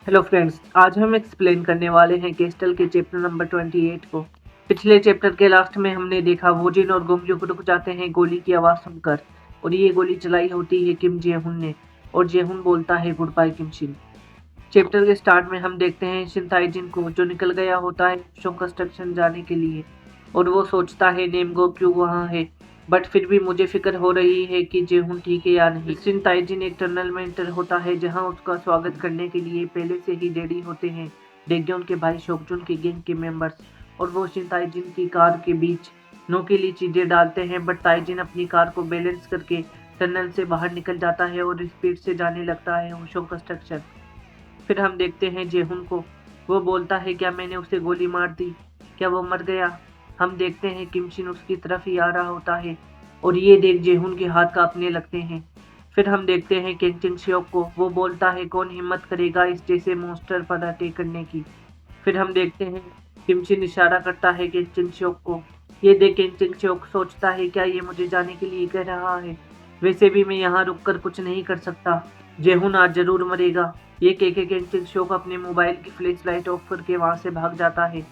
Hello friends, आज हम explain करने वाले हैं केस्टल के चैप्टर नंबर 28 को। पिछले चैप्टर के लास्ट में हमने देखा वोजिन और गोमयूक रुक जाते हैं गोली की आवाज़ सुनकर, और ये गोली चलाई होती है किम जेहुन ने, और जेहुन बोलता है गुड बाय किम शिन। चैप्टर के स्टार्ट में हम देखते हैं शिन ताइजिन को, जो निकल गया होता है शो कंस्ट्रक्शन जाने के लिए, और वो सोचता है नेमगो क्यों वहाँ है, बट फिर भी मुझे फिक्र हो रही है कि जेहुन ठीक है या नहीं। शिन ताइजिन एक टनल में एंटर होता है जहाँ उसका स्वागत करने के लिए पहले से ही रेडी होते हैं डेग्योन के भाई शोकजुन के गैंग के मेंबर्स, और वो शिन ताइजिन की कार के बीच नोकीली चीजें डालते हैं, बट ताइजिन अपनी कार को बैलेंस करके टनल से बाहर निकल जाता है और स्पीड से जाने लगता है शो कंस्ट्रक्शन। फिर हम देखते हैं जेहुन को, वो बोलता है क्या मैंने उसे गोली मार दी, क्या वो मर गया। हम देखते हैं किमशिन उसकी तरफ ही आ रहा होता है, और ये देख जेहुन के हाथ कांपने लगते हैं। फिर हम देखते हैं केंचिन श्योक को, वो बोलता है कौन हिम्मत करेगा इस जैसे मॉन्स्टर पर अटैक करने की। फिर हम देखते हैं किमशिन इशारा करता है केंचिन श्योक को। ये देख केंचिन श्योक सोचता है क्या ये मुझे जाने के लिए कह रहा है, वैसे भी मैं यहाँ रुककर कुछ नहीं कर सकता, जेहुन आज जरूर मरेगा। ये कह के केंचिन श्योक अपने मोबाइल की फ्लैश लाइट ऑफ करके वहां से भाग जाता है।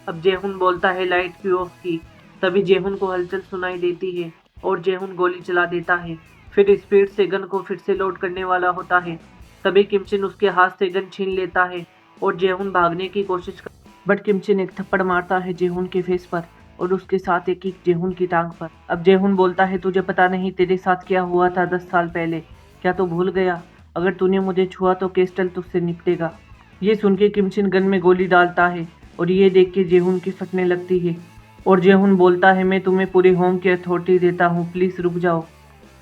अब जेहुन बोलता है लाइट क्यों ऑफ की, तभी जेहुन को हलचल सुनाई देती है और जेहुन गोली चला देता है। फिर स्पीड से गन को फिर से लोड करने वाला होता है, तभी किमचिन उसके हाथ से गन छीन लेता है और जेहुन भागने की कोशिश कर, बट किमचिन एक थप्पड़ मारता है जेहुन के फेस पर और उसके साथ एक किक जेहुन की टांग पर। अब जेहुन बोलता है तुझे पता नहीं तेरे साथ क्या हुआ था 10 साल पहले, क्या तू भूल गया, अगर तूने मुझे छुआ तो केस्टल तुझसे निपटेगा। ये सुन के किमचिन गन में गोली डालता है और ये देख के जेहुन की फटने लगती है, और जेहुन बोलता है मैं तुम्हें पूरी होम की अथॉरिटी देता हूँ, प्लीज रुक जाओ,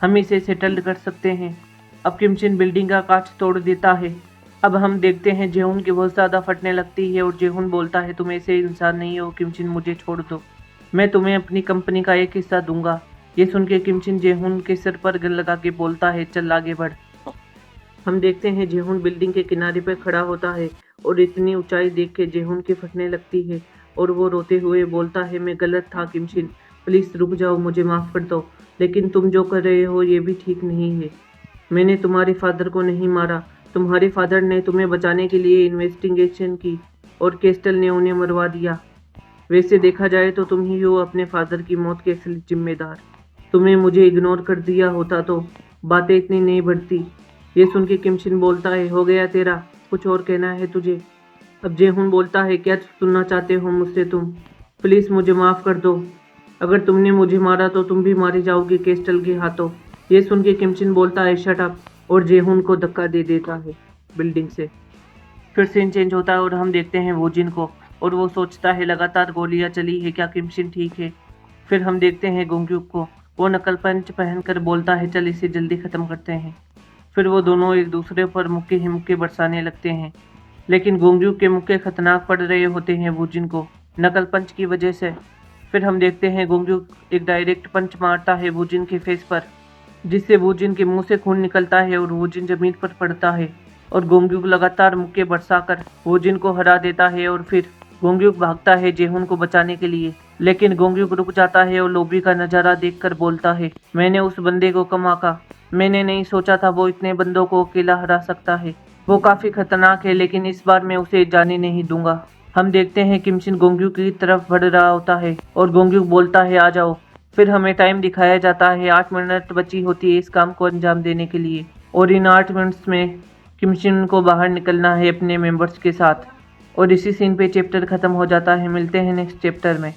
हम इसे सेटल कर सकते हैं। अब किमचिन बिल्डिंग का कांच तोड़ देता है। अब हम देखते हैं जेहुन की बहुत ज़्यादा फटने लगती है और जेहुन बोलता है तुम ऐसे इंसान नहीं हो किमचिन, मुझे छोड़ दो, मैं तुम्हें अपनी कंपनी का एक हिस्सा दूंगा। ये सुन के किमचिन जेहुन के सिर पर गन लगा के बोलता है चल आगे बढ़। हम देखते हैं जेहुन बिल्डिंग के किनारे पर खड़ा होता है और इतनी ऊंचाई देख के जेहुन की फटने लगती है और वो रोते हुए बोलता है मैं गलत था किमशिन, प्लीज़ रुक जाओ, मुझे माफ़ कर दो, लेकिन तुम जो कर रहे हो ये भी ठीक नहीं है। मैंने तुम्हारे फादर को नहीं मारा, तुम्हारे फादर ने तुम्हें बचाने के लिए इन्वेस्टिगेशन की और केस्टल ने उन्हें मरवा दिया। वैसे देखा जाए तो तुम ही हो अपने फादर की मौत के असली जिम्मेदार। तुम्हें मुझे इग्नोर कर दिया होता तो बातें इतनी नहीं बढ़ती। ये सुन के किमशिन बोलता है हो गया तेरा, कुछ और कहना है तुझे। अब जेहुन बोलता है क्या सुनना चाहते हो मुझसे तुम, प्लीज़ मुझे माफ़ कर दो, अगर तुमने मुझे मारा तो तुम भी मारे जाओगे केस्टल के हाथों। ये सुन के किमशिन बोलता है शट अप, और जेहुन को धक्का दे देता है बिल्डिंग से। फिर सीन चेंज होता है और हम देखते हैं वोजिन को, और वो सोचता है लगातार गोलियां चली है क्या किमशिन ठीक है। फिर हम देखते हैं गोंग्यूक को, वो नकल पंच पहनकर बोलता है चल इसे जल्दी ख़त्म करते हैं। फिर वो दोनों एक दूसरे पर मुक्के ही मुक्के बरसाने लगते हैं, लेकिन गोंग्यूक के मुक्के खतरनाक पड़ रहे होते हैं वोजिन को नकल पंच की वजह से। फिर हम देखते हैं गोंग्यूक एक डायरेक्ट पंच मारता है वोजिन के फेस पर, जिससे वोजिन के मुंह से खून निकलता है और वोजिन जमीन पर पड़ता है, और गोंग्यूक लगातार मुक्के बरसाकर वोजिन को हरा देता है। और फिर गोंग्यूक भागता है जेहुन को बचाने के लिए, लेकिन गोंग्यूक रुक जाता है और लॉबी का नज़ारा देखकर बोलता है मैंने उस बंदे को कम आका, मैंने नहीं सोचा था वो इतने बंदों को अकेला हरा सकता है, वो काफ़ी खतरनाक है, लेकिन इस बार मैं उसे जाने नहीं दूंगा। हम देखते हैं किमशिन गोंग्यूक की तरफ बढ़ रहा होता है और गोंग्यूक बोलता है आ जाओ। फिर हमें टाइम दिखाया जाता है 8 मिनट बची होती है इस काम को अंजाम देने के लिए, और इन 8 मिनट्स में किमशिन को बाहर निकलना है अपने मेंबर्स के साथ। और इसी सीन पे चैप्टर ख़त्म हो जाता है। मिलते हैं नेक्स्ट चैप्टर में।